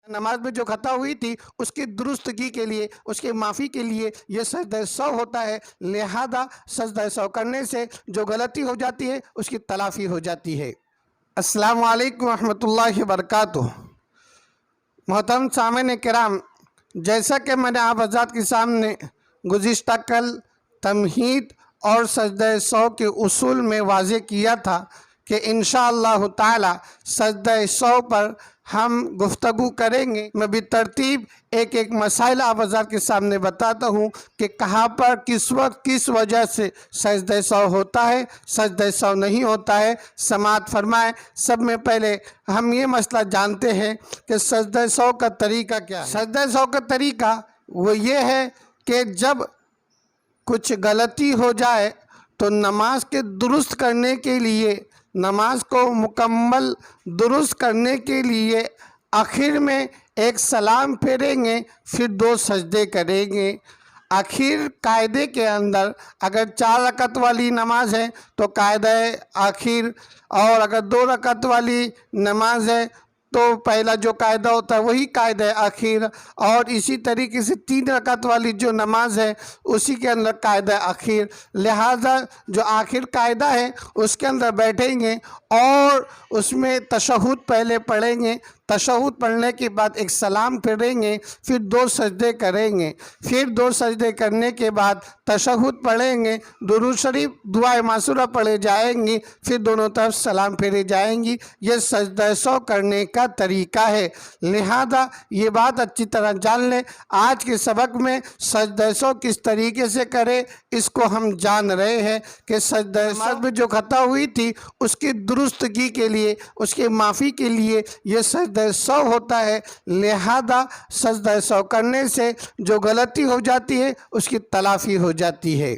نماز میں جو خطا ہوئی تھی اس کی درستگی کے لیے، اس کی معافی کے لیے یہ سجدہ سہو ہوتا ہے، لہذا سجدہ سہو کرنے سے جو غلطی ہو جاتی ہے اس کی تلافی ہو جاتی ہے۔ السلام علیکم ورحمۃ اللہ وبرکاتہ۔ محترم سامعین کرام، جیسا کہ میں نے آپ حضرات کے سامنے گزشتہ کل تمہید اور سجدہ سہو کے اصول میں واضح کیا تھا کہ انشاءاللہ تعالی سجدہ سہو پر ہم گفتگو کریں گے۔ میں بالترتیب ایک ایک مسائل آپ حضرات کے سامنے بتاتا ہوں کہ کہاں پر کس وقت کس وجہ سے سجدہ سہو ہوتا ہے، سجدہ سہو نہیں ہوتا ہے، سماعت فرمائیں۔ سب میں پہلے ہم یہ مسئلہ جانتے ہیں کہ سجدہ سہو کا طریقہ کیا ہے۔ سجدہ سہو کا طریقہ وہ یہ ہے کہ جب کچھ غلطی ہو جائے تو نماز کے درست کرنے کے لیے، نماز کو مکمل درست کرنے کے لیے آخر میں ایک سلام پھیریں گے، پھر 2 سجدے کریں گے۔ آخر قاعدے کے اندر اگر 4 رکعت والی نماز ہے تو قاعدہ آخر، اور اگر 2 رکعت والی نماز ہے تو پہلا جو قاعدہ ہوتا ہے وہی قاعدہ آخر، اور اسی طریقے سے 3 رکعت والی جو نماز ہے اسی کے اندر قاعدہ آخر۔ لہذا جو آخر قاعدہ ہے اس کے اندر بیٹھیں گے اور اس میں تشہد پہلے پڑھیں گے، تشہد پڑھنے کے بعد ایک سلام پھیریں گے، پھر 2 سجدے کریں گے، پھر 2 سجدے کرنے کے بعد تشہد پڑھیں گے، درود شریف دعائے معصورہ پڑھے جائیں گی، پھر دونوں طرف سلام پھیرے جائیں گی۔ یہ سجدہ سہو کرنے کا طریقہ ہے، لہذا یہ بات اچھی طرح جان لیں۔ آج کے سبق میں سجدہ سہو کس طریقے سے کرے اس کو ہم جان رہے ہیں کہ سجدہ سہو میں جو خطا ہوئی تھی اس کی درستگی کے لیے، اس کی معافی کے لیے یہ سجدہ سہو ہوتا ہے، لہذا سجدہ سہو کرنے سے جو غلطی ہو جاتی ہے اس کی تلافی ہو جاتی ہے۔